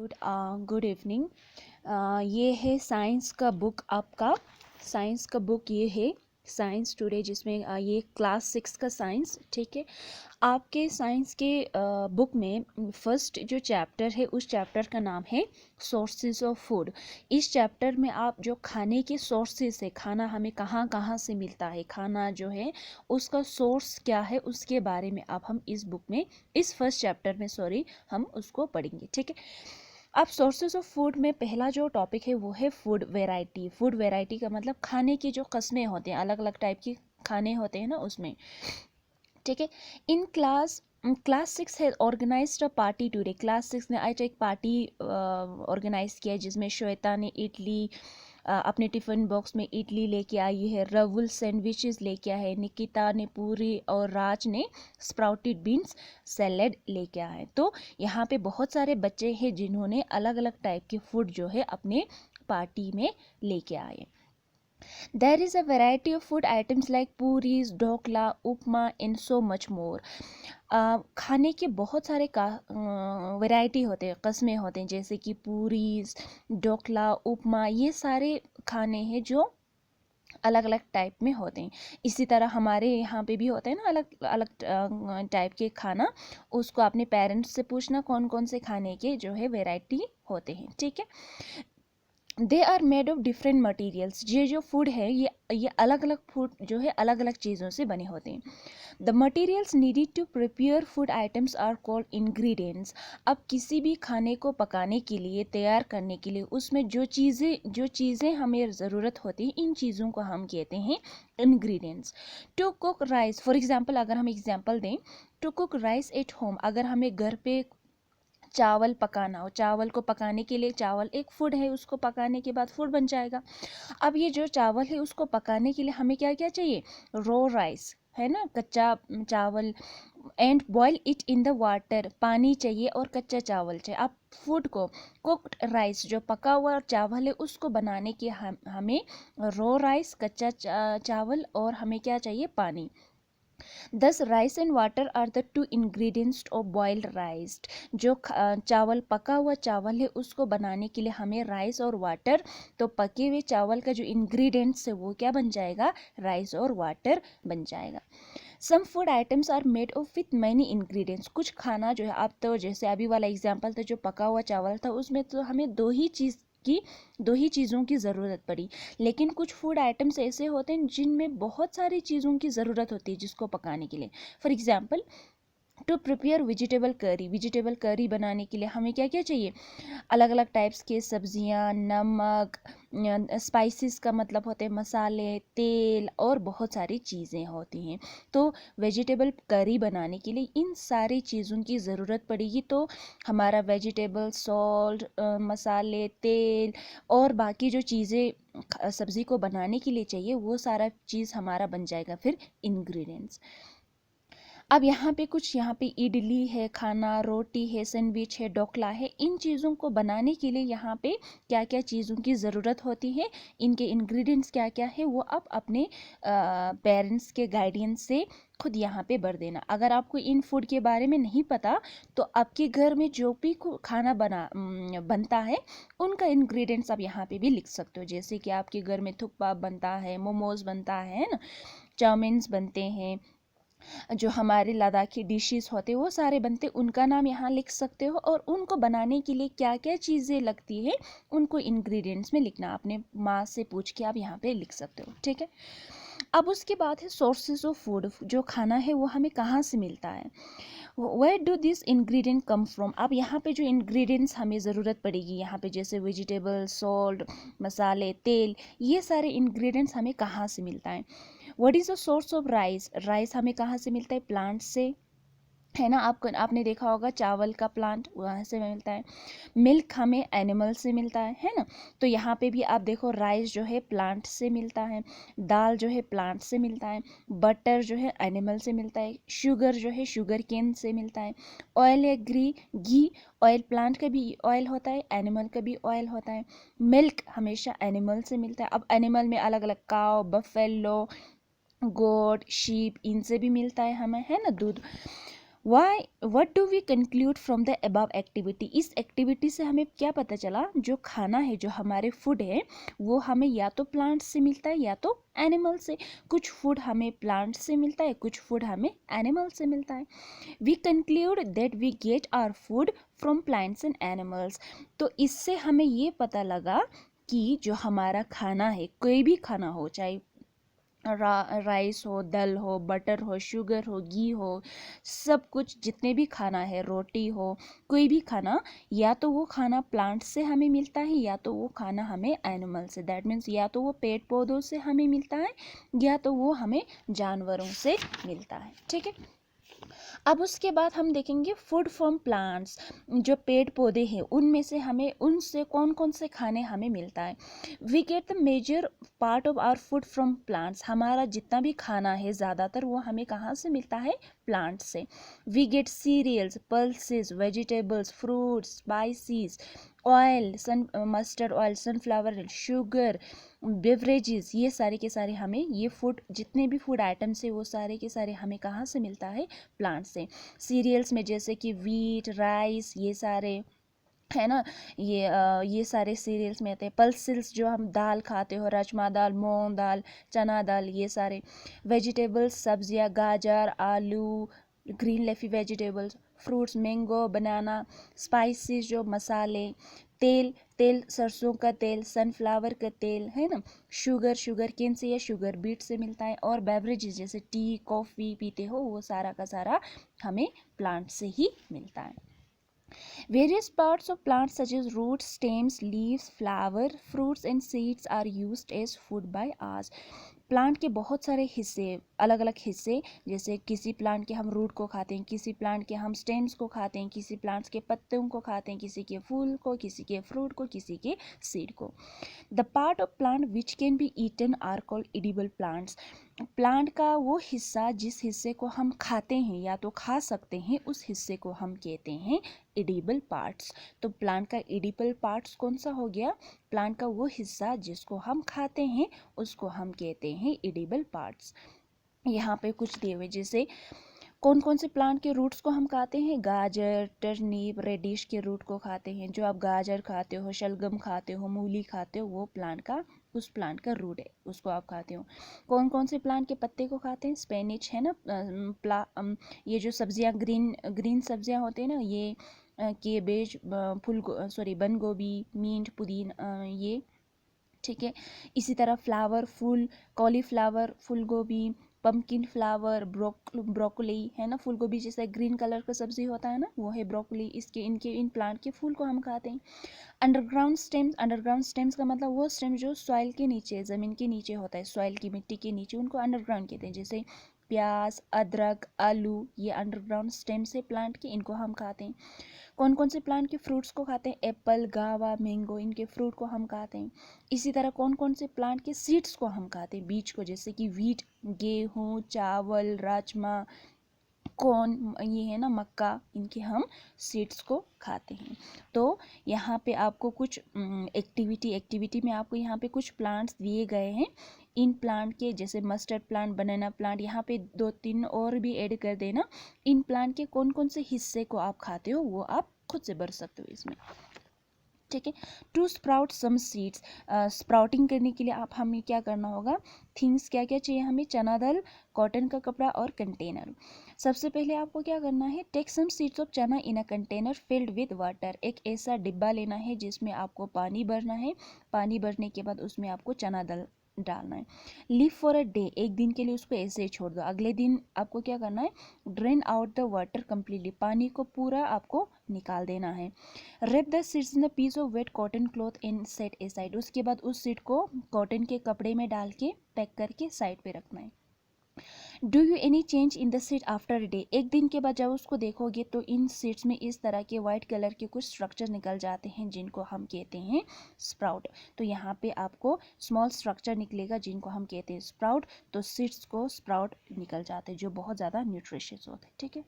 Good evening. ये है science का बुक आपका। साइंस का बुक ये है साइंस टुडे, जिसमें ये क्लास 6 का साइंस, ठीक है। आपके साइंस के बुक में फर्स्ट जो चैप्टर है उस चैप्टर का नाम है सोर्सेज ऑफ फूड। इस चैप्टर में आप जो खाने के सोर्सेज है, खाना हमें कहाँ कहाँ से मिलता है, खाना जो है उसका सोर्स क्या है, उसके बारे में आप हम इस बुक में, इस फर्स्ट चैप्टर में हम उसको पढ़ेंगे, ठीक है। अब सोर्सेज ऑफ फूड में पहला जो टॉपिक है वो है फूड वैरायटी। फूड वैरायटी का मतलब खाने की जो किस्में होते हैं, अलग अलग टाइप के खाने होते हैं ना, उसमें, ठीक है। इन क्लास 6 है organised a party today. Class 6 ने आज एक पार्टी ऑर्गेनाइज किया जिसमें श्वेता ने इडली अपने टिफ़िन बॉक्स में इडली लेके आई है, रवुल सैंडविचेस लेके आया है, निकिता ने पूरी और राज ने स्प्राउटेड बीन्स सैलेड लेके आए हैं। तो यहाँ पे बहुत सारे बच्चे हैं जिन्होंने अलग अलग टाइप के फूड जो है अपने पार्टी में लेके आए। There is a variety of food items like puris, dhokla, upma and so much more. खाने के बहुत सारे वैरायटी होते हैं, कस्में होते हैं, जैसे कि पूरीज, ढोकला, उपमा, ये सारे खाने हैं जो अलग अलग टाइप में होते हैं। इसी तरह हमारे यहाँ पे भी होते हैं ना अलग अलग टाइप के खाना। उसको अपने पेरेंट्स से पूछना कौन कौन से खाने के जो है वैरायटी होते हैं, ठीक है। They are made of different materials. ये जो फूड है ये अलग अलग फूड जो है अलग अलग चीज़ों से बने होते हैं। The materials needed to prepare food items are called ingredients. अब किसी भी खाने को पकाने के लिए, तैयार करने के लिए, उसमें जो चीज़ें हमें ज़रूरत होती है, इन चीज़ों को हम कहते हैं ingredients. To cook rice, for example अगर हम एग्जांपल दें, to cook rice at home, अगर हमें घर पे चावल पकाना हो, चावल को पकाने के लिए, चावल एक फूड है, उसको पकाने के बाद फूड बन जाएगा। अब ये जो चावल है उसको पकाने के लिए हमें क्या क्या चाहिए? रो राइस है ना, कच्चा चावल, and boil it in the water, पानी चाहिए और कच्चा चावल चाहिए। अब फूड को, कुक्ड राइस जो पका हुआ चावल है उसको बनाने के हमें रो राइस, कच्चा चावल और हमें क्या चाहिए? पानी। Thus rice and water are the two ingredients of boiled rice. जो चावल, पका हुआ चावल है, उसको बनाने के लिए हमें राइस और वाटर, तो पके हुए चावल का जो इंग्रेडिएंट्स है वो क्या बन जाएगा? राइस और वाटर बन जाएगा। Some food items are made of with many ingredients. कुछ खाना जो है, अब तो जैसे अभी वाला एग्जांपल था जो पका हुआ चावल था, उसमें तो हमें दो ही चीज़ों की ज़रूरत पड़ी। लेकिन कुछ फूड आइटम्स ऐसे होते हैं जिनमें बहुत सारी चीज़ों की ज़रूरत होती है जिसको पकाने के लिए। For example, to prepare vegetable curry बनाने के लिए हमें क्या क्या चाहिए? अलग अलग टाइप्स के सब्जियां, नमक, स्पाइसेस का मतलब होते हैं मसाले, तेल और बहुत सारी चीज़ें होती हैं। तो वेजिटेबल करी बनाने के लिए इन सारी चीज़ों की ज़रूरत पड़ेगी। तो हमारा वेजिटेबल, सॉल्ट, मसाले, तेल और बाकी जो चीज़ें सब्ज़ी को बनाने के लिए चाहिए, वो सारा चीज़ हमारा बन जाएगा फिर इंग्रेडिएंट्स। अब यहाँ पे इडली है, खाना, रोटी है, सैंडविच है, ढोकला है, इन चीज़ों को बनाने के लिए यहाँ पे क्या क्या चीज़ों की ज़रूरत होती है, इनके इंग्रेडिएंट्स क्या क्या है, वो आप अपने पेरेंट्स के गाइडेंस से खुद यहाँ पे भर देना। अगर आपको इन फूड के बारे में नहीं पता तो आपके घर में जो भी खाना बनता है उनका इंग्रेडिएंट्स आप यहाँ पे भी लिख सकते हो। जैसे कि आपके घर में थुक्पा बनता है, मोमोज बनता है ना, चाउमीन्स बनते हैं, जो हमारे लद्दाखी डिशेस होते हैं वो सारे बनते, उनका नाम यहाँ लिख सकते हो। और उनको बनाने के लिए क्या क्या चीज़ें लगती है उनको इंग्रेडिएंट्स में लिखना, अपने माँ से पूछ के आप यहाँ पे लिख सकते हो, ठीक है। अब उसके बाद है सोर्सेज ऑफ फूड। जो खाना है वो हमें कहाँ से मिलता है? Where do this ingredient come from. अब यहाँ पे जो इंग्रेडिएंट्स हमें ज़रूरत पड़ेगी, यहाँ पे जैसे वेजिटेबल, सॉल्ट, मसाले, तेल, ये सारे इंग्रेडिएंट्स हमें कहाँ से मिलता है? What is the source of rice. Rice हमें कहाँ से मिलता है? प्लांट से, है ना। आपने देखा होगा चावल का प्लांट वहाँ से मिलता है। मिल्क हमें एनिमल से मिलता है ना। तो यहाँ पे भी आप देखो, राइस जो है प्लांट से मिलता है, दाल जो है प्लांट से मिलता है, बटर जो है एनिमल से मिलता है, शुगर जो है शुगर केन से मिलता है, ऑयल या घी, ऑयल प्लांट का भी ऑयल होता है, एनिमल का भी ऑयल होता है। मिल्क हमेशा एनिमल से मिलता है। अब एनिमल में अलग अलग काव, बफेलो, गोट, शीप, इनसे भी मिलता है हमें, है ना, दूध। Why what do we conclude from the above activity, इस एक्टिविटी से हमें क्या पता चला, जो खाना है, जो हमारे फूड है, वो हमें या तो प्लांट से मिलता है या तो एनिमल से। कुछ फूड हमें प्लांट से मिलता है, कुछ फूड हमें एनिमल से मिलता है। We conclude that we get our food from plants and animals. तो इससे हमें ये पता लगा कि जो हमारा खाना है, कोई भी खाना हो, चाहे राइस हो, दाल हो, बटर हो, शुगर हो, घी हो, सब कुछ जितने भी खाना है, रोटी हो, कोई भी खाना, या तो वो खाना प्लांट से हमें मिलता है या तो वो खाना हमें एनिमल से, दैट मीन्स या तो वो पेड़ पौधों से हमें मिलता है या तो वो हमें जानवरों से मिलता है। ठीक है, अब उसके बाद हम देखेंगे फूड फ्रॉम प्लांट्स, जो पेड़ पौधे हैं उनमें से हमें, उनसे कौन कौन से खाने हमें मिलता है। We get the major part of our food from plants, हमारा जितना भी खाना है ज़्यादातर वो हमें कहाँ से मिलता है, प्लांट से। We get cereals, pulses, vegetables, fruits, spices, oil, mustard oil, sunflower oil, sugar, beverages, ये सारे के सारे हमें, ये फूड, जितने भी फूड आइटम्स है वो सारे के सारे हमें कहाँ से मिलता है, प्लांट से। सीरियल्स में जैसे कि वीट, राइस, ये सारे है ना, ये सारे सीरियल्स में आते हैं। पल्सेस, जो हम दाल खाते हो, राजमा दाल, मूंग दाल, चना दाल, ये सारे। वेजिटेबल्स, सब्जियां, गाजर, आलू, green leafy vegetables, fruits, mango, banana. Spices, जो मसाले। तेल, तेल सरसों का तेल, सनफ्लावर का तेल, है ना। शुगर केन से या शुगर बीट से मिलता है। और बेवरेजेस जैसे टी, कॉफ़ी पीते हो, वो सारा का सारा हमें प्लांट से ही मिलता है। Various parts of plants such as roots, stems, leaves, flower, fruits and seeds are used as food by us. Plant के बहुत सारे हिस्से, अलग अलग हिस्से, जैसे किसी प्लांट के हम रूट को खाते हैं, किसी प्लांट के हम स्टेम्स को खाते हैं, किसी प्लांट्स के पत्तों को खाते हैं, किसी के फूल को, किसी के फ्रूट को, किसी के सीड को। The part of plant which can be eaten are called edible plants. Plant का वो हिस्सा जिस हिस्से को हम खाते हैं या तो खा सकते हैं, उस हिस्से को हम कहते हैं एडिबल पार्ट्स। तो प्लांट का एडिबल पार्ट्स कौन सा हो गया, प्लांट का वो हिस्सा जिसको हम खाते हैं उसको हम कहते हैं एडिबल पार्ट्स। यहाँ पे कुछ दिए हुए, जैसे कौन कौन से प्लांट के रूट्स को हम खाते हैं, गाजर, टर्निप, रेडिश के रूट को खाते हैं। जो आप गाजर खाते हो, शलगम खाते हो, मूली खाते हो, वो प्लांट का, उस प्लांट का रूट है, उसको आप खाते हो। कौन कौन से प्लांट के पत्ते को खाते हैं, स्पेनिच है ना, ये जो सब्जियां, ग्रीन ग्रीन सब्जियां होते हैं ना, ये केबेज, बंद गोभी, मिंट, पुदीना, ये ठीक है। इसी तरह फ्लावर, फूल, कॉलीफ्लावर, फूल गोभी, पम्पकिन फ्लावर, ब्रोकली, है ना, फूल गोभी जैसा ग्रीन कलर का सब्जी होता है ना, वो है ब्रोकली। इसके, इनके, इन प्लांट के फूल को हम खाते हैं। अंडरग्राउंड स्टेम्स का मतलब वो स्टेम जो सॉइल के नीचे, ज़मीन के नीचे होता है, सॉइल की मिट्टी के नीचे, उनको अंडरग्राउंड कहते हैं। जैसे प्याज, अदरक, आलू, ये अंडरग्राउंड स्टेम्स है प्लांट के, इनको हम खाते हैं। कौन कौन से प्लांट के फ्रूट्स को खाते हैं, एप्पल, गावा, मैंगो, इनके फ्रूट को हम खाते हैं। इसी तरह कौन कौन से प्लांट के सीड्स को हम खाते हैं, बीज को, जैसे कि वीट, गेहूँ, चावल, राजमा, कॉर्न, ये है ना, मक्का, इनके हम सीड्स को खाते हैं। तो यहाँ पे आपको कुछ एक्टिविटी में आपको यहाँ पे कुछ प्लांट्स दिए गए हैं। इन प्लांट के, जैसे मस्टर्ड प्लांट, बनाना प्लांट, यहाँ पे 2-3 और भी ऐड कर देना। इन प्लांट के कौन कौन से हिस्से को आप खाते हो वो आप खुद से भर सकते हो इसमें। ठीक है, to sprout some seeds, sprouting करने के लिए आप, हमें क्या करना होगा, थिंग्स क्या क्या चाहिए हमें, चना दाल, कॉटन का कपड़ा और कंटेनर। सबसे पहले आपको क्या करना है, take some seeds of chana in a container filled with water. एक ऐसा डिब्बा लेना है जिसमें आपको पानी भरना है। पानी भरने के बाद उसमें आपको चना दाल डालना है। लीव फॉर अ डे, एक दिन के लिए उसको ऐसे ही छोड़ दो। अगले दिन आपको क्या करना है, drain out the water completely, पानी को पूरा आपको निकाल देना है। Wrap the seeds in the piece of wet cotton cloth in set aside, उसके बाद उस सीड को कॉटन के कपड़े में डाल के पैक करके साइड पे रखना है। Do you any change in the seed after day, एक दिन के बाद जब उसको देखोगे तो इन सीड्स में इस तरह के वाइट कलर के कुछ स्ट्रक्चर निकल जाते हैं जिनको हम कहते हैं स्प्राउट। तो यहाँ पे आपको स्मॉल स्ट्रक्चर निकलेगा जिनको हम कहते हैं स्प्राउट। तो सीड्स को स्प्राउट निकल जाते हैं जो बहुत ज़्यादा न्यूट्रिशियस होते हैं। ठीक है।